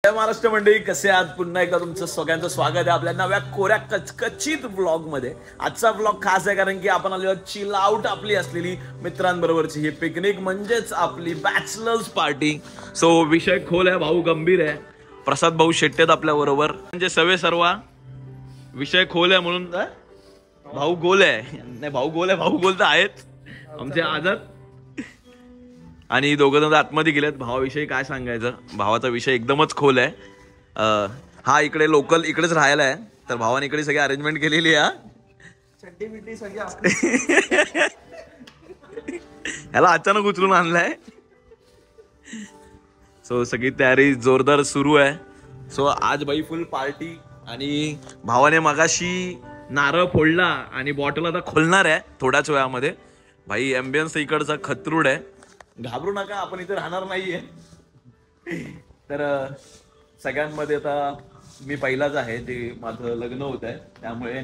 महाराष्ट्र मंडळी कसे आहात? पुन्हा एकदा तुमचं सगळ्यांचं स्वागत आहे आपल्या नव्या कोऱ्या कचकचित व्लॉग मध्ये. आजचा व्लॉग खास आहे कारण की आपण आलो चिल आउट आपली असलेली मित्रांबरोबरची ही पिकनिक म्हणजेच आपली बॅचलर्स पार्टी. सो विषय खोल आहे, भाऊ गंभीर आहे, प्रसाद भाऊ शेट्टे आपल्या बरोबर म्हणजे सवे सर्वा. विषय खोल आहे म्हणून भाऊ गोल आहे, नाही भाऊ गोल आहे, भाऊ गोल तर आहेत आमचे आझाद. आणि दोघं जण आतमध्ये गेलेत. भावाविषयी काय सांगायचं, भावाचा विषय एकदमच खोल आहे. हा इकडे लोकल इकडेच राहायला आहे, तर भावाने इकडे सगळी अरेंजमेंट केलेली आहे. ह्याला अचानक उचलून आणलाय. सो सगळी तयारी जोरदार सुरू आहे. सो आज बाई फुल पार्टी. आणि भावाने मगाशी नारळ फोडला आणि बॉटल आता खोलणार आहे थोड्याच वेळामध्ये. भाई एम्बियन्स इकडचा खतरूड आहे, घाबरू नका, आपण इथे राहणार नाहीये. तर सगळ्यांमध्ये आता मी पहिलाच आहे, ते माझं लग्न होत आहे, त्यामुळे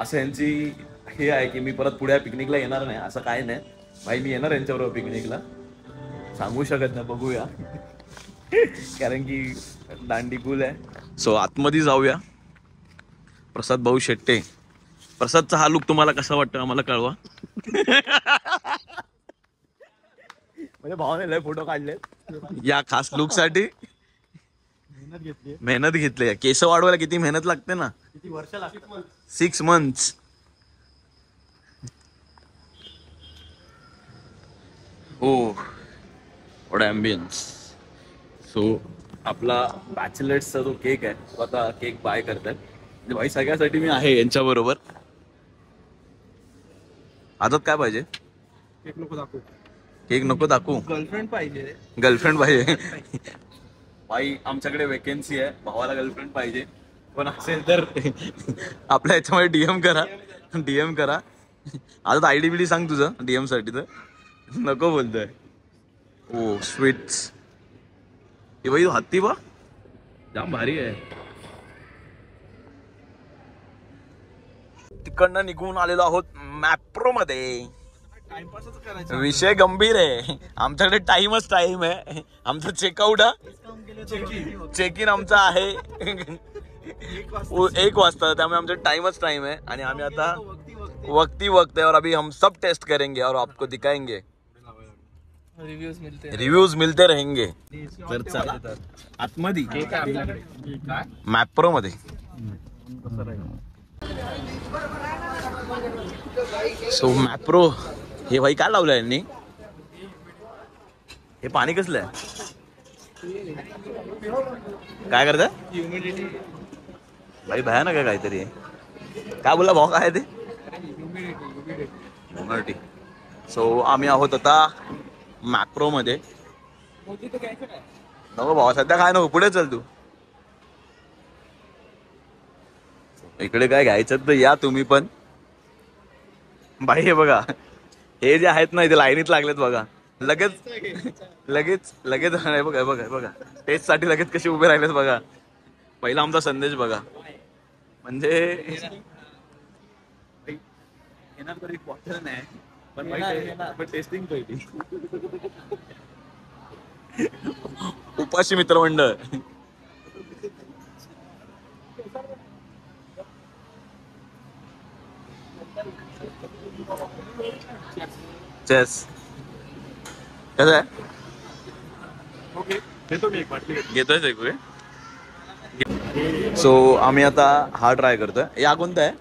असं यांची हे आहे की मी परत पुढे पिकनिकला येणार नाही असं काय नाही. भाई मी येणार यांच्याबरोबर पिकनिकला, सांगू शकत नाही, बघूया. कारण की दांडी गुल आहे. सो आतमध्ये जाऊया. प्रसाद भाऊ शेट्टे, प्रसादचा हा लुक तुम्हाला कसा वाटतं आम्हाला कळवा. म्हणजे भावाने लय फोटो काढले या खास लुक साठी. मेहनत घेतली. केस वाढवायला किती मेहनत लागते ना, किती वर्ष लागते. 6 months. हो, व्हॉट अँबियन्स. सो आपला बॅचलर्सचा जो केक आहे तो आता केक बाय करतात. म्हणजे भाई सगळ्यासाठी मी आहे यांच्या बरोबर. आता काय पाहिजे? केक नको दाखवू, केक नको दाखवू, गर्लफ्रेंड पाहिजे. गर्लफ्रेंड पाहिजे भाई, आमच्याकडे वेकेन्सी आहे, भावाला गर्लफ्रेंड पाहिजे. पण असेल तर आपल्या याच्यामध्ये डीएम करा, डीएम करा. आता आयडी बिडी सांग तुझं डीएम साठी. तर नको बोलतोय. ओ स्वीट्स, हे भाई हत्ती बा जाम भारी आहे. तिकडनं निघून आलेलो आहोत मॅप्रो मध्ये. विषय गंभीर आहे, आमच्याकडे टाइमच टाइम आहे. आमचं चेकआउट चेक इन आमचा आहे 1 वाजता, त्यामुळे आमचा टाइमच टाइम है. आणि आम्ही आता वक्त है और अभी हम सब टेस्ट करेंगे और आपको दिखाएंगे. रिव्यूज मिलते रहेंगे. तर चला आतमध्ये मॅप्रो मध्ये. सो मॅप्रो हे भाई काय लावलं यांनी? हे पाणी कसलं आहे? काय करताय भाई? भयानक आहे काहीतरी. काय बोला भाऊ, काय ते? ह्युमिडिटी. सो आम्ही आहोत आता मॅप्रो मध्ये. नको भावा सध्या काय नको, पुढे चल तू. इकडे काय घ्यायचं तर या तुम्ही पण. भाई हे बघा, हे जे आहेत ना इथे लाईनीत लागलेत बघा. लगेच लगेच लगेच बघा बघा बघा, टेस्ट साठी लगेच कसे उभे राहिलेत बघा. पहिला आमचा संदेश बघा, म्हणजे येणार तरी बॉटल नाही पण टेस्टिंग पहिली. उपाशी मित्रमंडळ. चेस कसं आहे? घेतोय एक. सो आम्ही आता हा ट्राय करतोय. या कोणता आहे?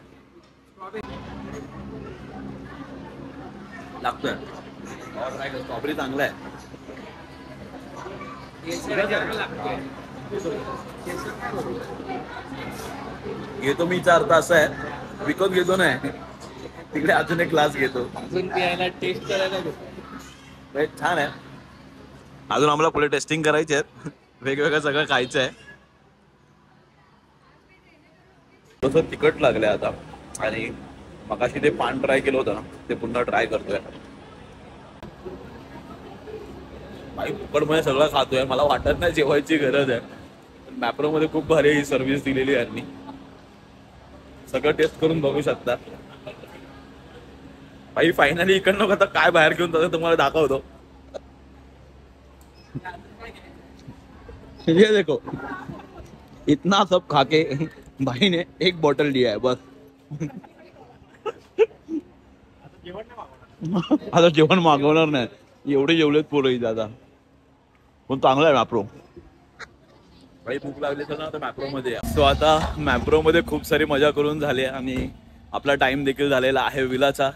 लागतोय स्ट्रॉबेरी, चांगला आहे. घेतो मी, चा अर्थ असा आहे विकत घेतो नाही, तिकडे अजून एक ग्लास घेतो, अजून प्यायला टेस्ट करायला घेतो. छान आहे. अजून आम्हाला पुढे टेस्टिंग करायची आहेत, वेगवेगळं सगळं खायचं आहे. तसं तिखट लागलंय आता. आणि मगाशी ते पान ट्राय केलं होतं ते पुन्हा ट्राय करतोय. फुकटमध्ये सगळं खातोय, मला वाटत नाही जेवायची गरज आहे, पण मॅप्रो मध्ये खूप भारी सर्व्हिस दिलेली आहे यांनी. सगळं टेस्ट करून बघू शकता. भाई फायनली इकडनं आता काय बाहेर घेऊन जातो तुम्हाला दाखवतो. ये देखो इतना सब खाके भाई ने एक बॉटल दिया है बस. आता जेवण मागवणार नाही, एवढे जेवलेत पोरं दादा. पण चांगला आहे मॅप्रो. भाई भूक लागली तर ना मॅप्रो मध्ये या. सो आता मॅप्रो मध्ये खूप सारी मजा करून झाली आणि आपला टाइम देखील झालेला आहे विलाचा.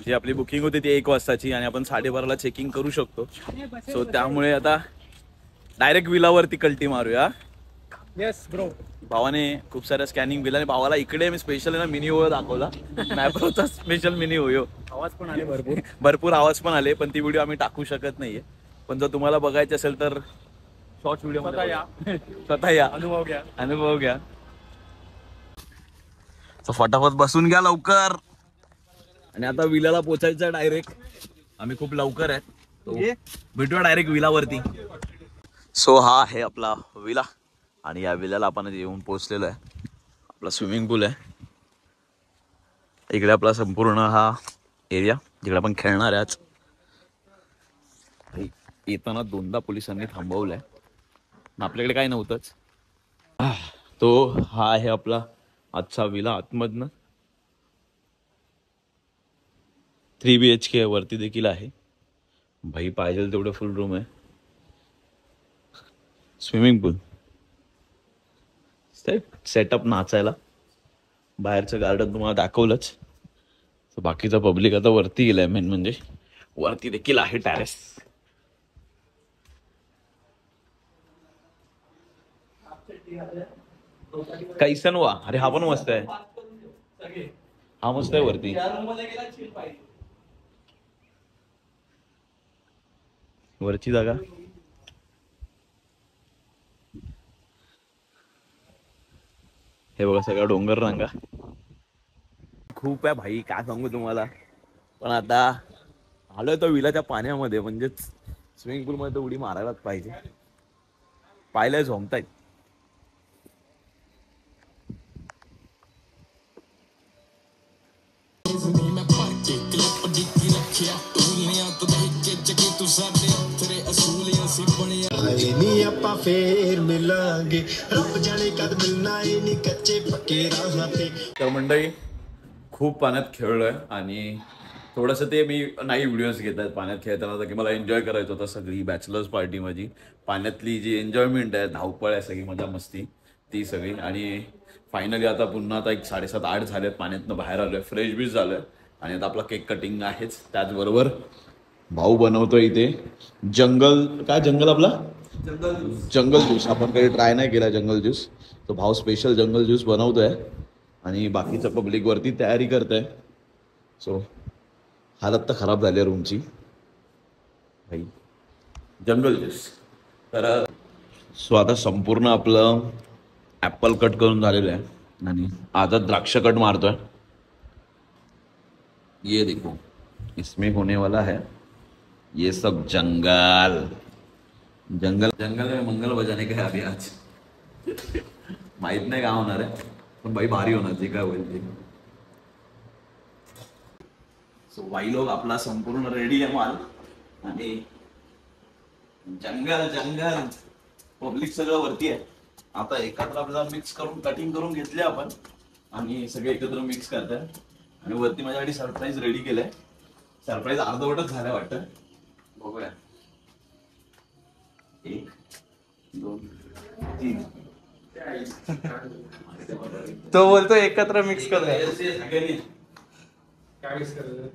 जी आपली बुकिंग होती ती 1 वाजताची आणि आपण 12:30ला चेकिंग करू शकतो. सो त्यामुळे आता डायरेक्ट विलावरती कल्टी मारूया. Yes bro. भावाने खूप साऱ्या स्कॅनिंग दिल्या आणि भावाला इकडे मी स्पेशल ना मिनी ओयो दाखवला. मॅप्रोचा स्पेशल मिनी ओयो. आवाज पण आले भरपूर भरपूर आवाज पण आले, पण ती व्हिडिओ आम्ही टाकू शकत नाहीये. पण जर तुम्हाला बघायची असेल तर शॉर्ट व्हिडिओ स्वतः या अनुभव घ्या. फटाफट बसून घ्या लवकर. आणि आता विलाला पोचायचं डायरेक्ट. आम्ही खूप लवकर आहे, तो भेटूया डायरेक्ट विलावरती. सो हा आहे आपला विला आणि या विल्याला आपण येऊन पोहोचलेलो आहे. आपला स्विमिंग पूल आहे इकडे. आपला संपूर्ण हा एरिया जिकडे आपण खेळणार आहे. आज येताना 2दा पोलिसांनी थांबवलंय. आपल्याकडे काय नव्हतंच. तो हा आहे आपला आजचा विला. आतमधनं 3 BHK वरती देखील आहे. भाई पाहिजे तेवढं फुल रूम आहे. स्विमिंग पूल सेटअप नाचायला. बाहेरचं गार्डन तुम्हाला दाखवलंच. बाकीचा पब्लिक आता वरती गेलाय. मेन म्हणजे वरती देखील आहे टॅरेस. कैसन वा. अरे हा पण मस्त आहे. हा मस्त आहे वरती. वरची जागा हे बघा सगळा डोंगर रांगा. खूप आहे भाई काय सांगू तुम्हाला. पण आता आलोय तो विलाच्या पाण्यामध्ये, म्हणजेच स्विमिंग पूल मध्ये उडी मारायलाच पाहिजे. पाहिलंय झोमतायत. ਆਪਾਂ ਫੇਰ ਮਿਲਾਂਗੇ ਰੱਬ ਜਾਣੇ ਕਦ ਮਿਲਣਾ ਏ ਨੀ ਕੱਚे पक्के राहां ते. तर मंडळी खूप पाण्यात खेळलोय आणि थोडंसं ते मी नाही व्हिडिओज घेत आहेत पाण्यात खेळताना, की मला एन्जॉय करायचं होतं. सगळी बॅचलर्स पार्टी माझी पाण्यातली जी एन्जॉयमेंट आहे, धावपळ आहे, सगळी मजा मस्ती ती सगळी. आणि फायनली आता पुन्हा आता 7:30-8 झालेत पाण्यातनं बाहेर आलोय. फ्रेश बीच झालोय आणि आता आपला केक कटिंग आहेच. त्याचबरोबर भाऊ बनवतोय इथे जंगल आपला जंगल ज्यूस. आपण काही ट्राय नाही केला जंगल ज्यूस. तो भाऊ स्पेशल जंगल ज्यूस बनवतोय आणि बाकीचं पब्लिक वरती तयारी करत आहे. सो हालत तर खराब झाली आहे रूमची भाई. जंगल ज्यूस. तर सो आता संपूर्ण आपलं ॲपल कट करून झालेलं आहे आणि आता द्राक्ष कट मारतोय. ये देखो इसमें होने वाला है ये सब जंगल में मंगल बजाने का है अभी आज. माहित नाही काय होणार आहे, पण भाई भारी होणार जे काय होईल ते. सो भाई लोग आपला संपूर्ण रेडी आहे माल आणि जंगल पब्लिक सगळं वरती आहे. आता एकत्र आपल्याला मिक्स करून कटिंग करून घेतले आपण आणि सगळे एकत्र मिक्स करताय. आणि वरती माझ्यासाठी सरप्राईज रेडी केलंय. सरप्राईज अर्धवटच झालंय वाटतं. बघूया. 1 2 3 तो बोलतो एकत्र मिक्स कर. काय मिक्स करायचं?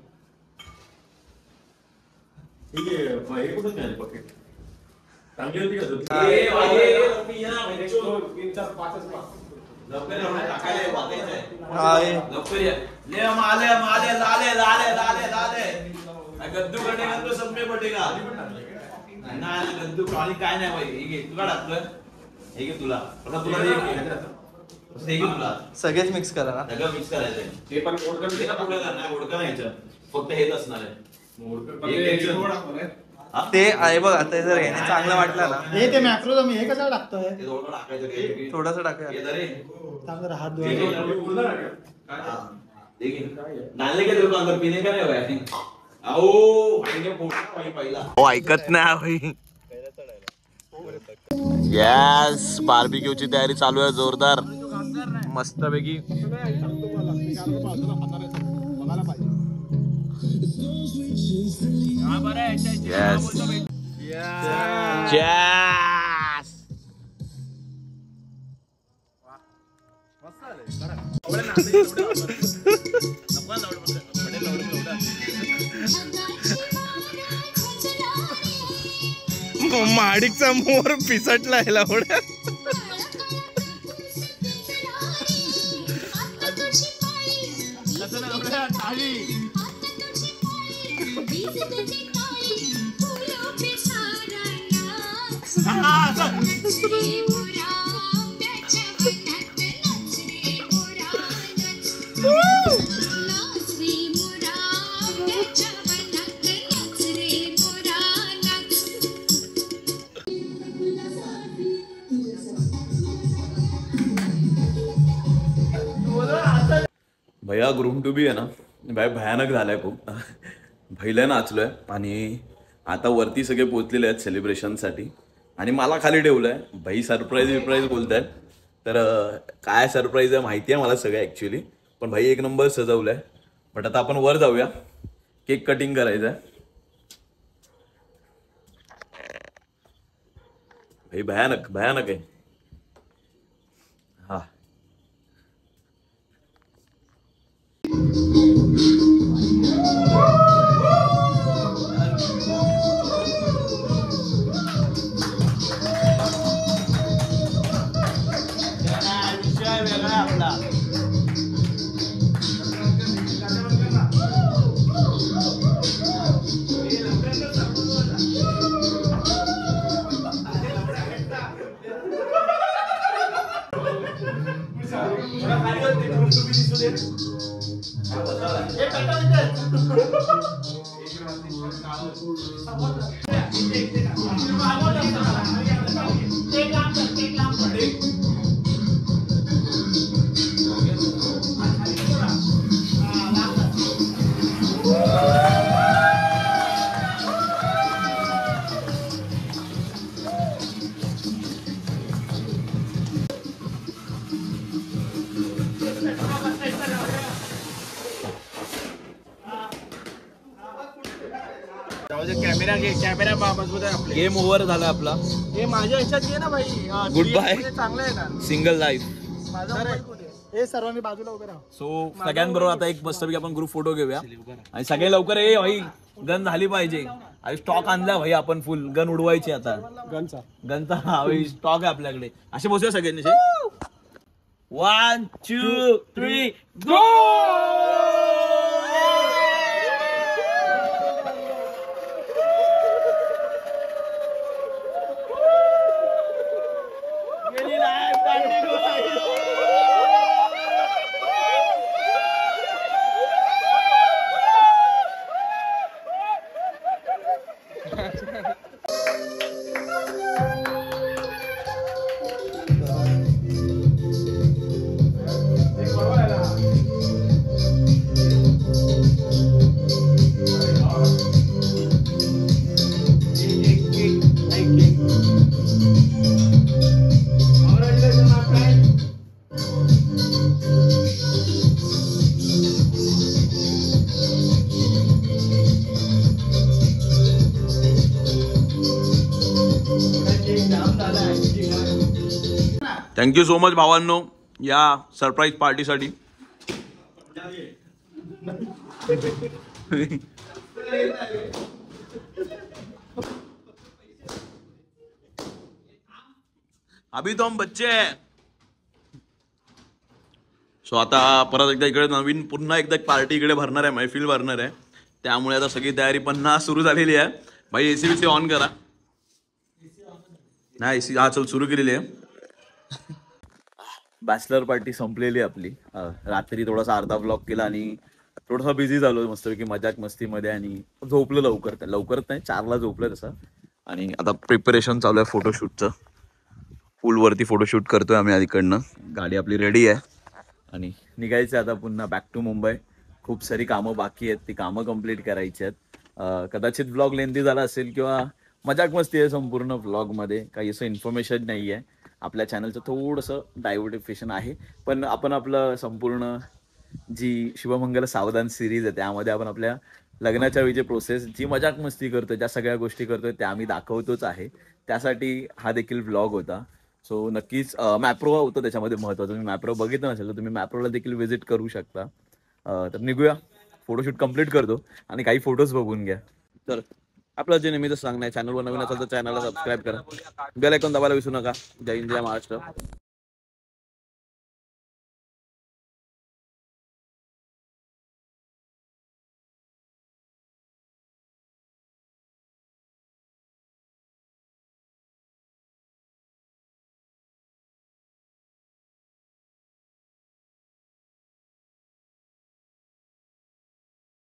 ठीक आहे. हे कुठं काय पॉकेट चांगली होती का? गद्दू कटेगा तो सब में बटेगा. नाही गद्दू खाली काय नाही भाई. तुला टाकलं हे घे. तुला सगळेच मिक्स करा ना. सगळं मिक्स करायचंय. ते पण ओढका नाही, ओढका नाही. फक्त हेच असणार आहे. ते आहे बघ आता जर याने चांगलं वाटलं ना हे ते मॅक्रो मी हे कसं टाकतोय थोडस टाकूया थांब जरा हात धुवा ऐकत नाही. यस बार्बिक्यूची तयारी चालू आहे जोरदार मस्तपैकी. यस यस माडिकचा मोर पिसटला एवढ्या भैया ग्रूम टू बी आहे ना भाई भयानक झालाय खूप. भैला नाचलोय आणि आता वरती सगळे पोचलेले आहेत सेलिब्रेशनसाठी आणि मला खाली ठेवलंय. भाई सरप्राईज बोलतायत तर काय सरप्राईज आहे माहिती आहे मला सगळं ऍक्च्युली, पण भाई एक नंबर सजवलंय. बट आता आपण वर जाऊया, केक कटिंग करायचं आहे. भाई भयानक भयानक आहे. हा कॅमेरा मजबूत आहे आपले. गेम ओव्हर झाला आपला. हे माझ्या ह्याच्यात घे ना भाई. Good bye. चांगलं आहे ना सिंगल लाईफ. माझा मोबाईल कुठे हे सर्वांनी बाजूला उभे राहा. सो सगळ्यांबरोबर आता एक मस्तपैकी आपण ग्रुप फोटो घेऊया आणि सगळे लवकर ये भाई. गन झाली पाहिजे. आणि स्टॉक आणला भाई आपण फुल. गन उडवायची आता. गनचा हा स्टॉक आहे आपल्याकडे. असे बसूया सगळ्यांनी. 1 2 3 गो. थँक्यू सो मच भावांनो या सरप्राईज पार्टीसाठी. अभी तो हम बच्चे हैं. सो आता परत एकदा इकडे नवीन पुन्हा एकदा पार्टी इकडे भरणार आहे, मैफिल भरणार आहे. त्यामुळे आता सगळी तयारी पुन्हा सुरू झालेली आहे. भाई एसी बीसी ऑन करा. नाही एसी हा चल सुरू केलेली आहे. बॅचलर पार्टी संपलेली आपली. रात्री थोडासा अर्धा ब्लॉक केला आणि थोडासा बिझी झालो मस्तपैकी मजाक मस्तीमध्ये आणि झोपलो लवकर नाही 4ला झोपलं तसं. आणि आता प्रिपरेशन चालू आहे फोटोशूटचं. पूलवरती फोटोशूट करतोय आम्ही अलीकडनं. गाडी आपली रेडी आहे आणि निघायचं आता पुन्हा बॅक टू मुंबई. खूप सारी कामं बाकी आहेत, ती कामं कंप्लीट करायची आहेत. कदाचित ब्लॉग लेंदी झाला असेल किंवा मजाक मस्ती आहे संपूर्ण ब्लॉगमध्ये, काही असं इन्फॉर्मेशन नाही आहे. आपल्या चॅनलचं थोडंसं डायव्हर्टिफिकेशन आहे, पण आपण आपलं संपूर्ण जी शुभमंगल सावधान सिरीज आहे त्यामध्ये आपण आपल्या लग्नाच्या वेळीची प्रोसेस, जी मजाक मस्ती करतोय, ज्या सगळ्या गोष्टी करतोय त्या आम्ही दाखवतोच आहे. त्यासाठी हा देखील ब्लॉग होता. सो नक्कीच मॅप्रो होतं त्याच्यामध्ये महत्त्वाचं. तुम्ही मॅप्रो बघितलं नसेल तर तुम्ही मॅप्रोला देखील व्हिजिट करू शकता. तर निघूया, फोटोशूट कंप्लीट करतो आणि काही फोटोज बघून घ्या. तर आपलं जे नेहमीचं सांगणं आहे, चॅनलवर नवीन असेल तर चॅनलला सबस्क्राईब करा, बेल आयकॉन दाबायला विसरू नका. जय हिंद, जय महाराष्ट्र.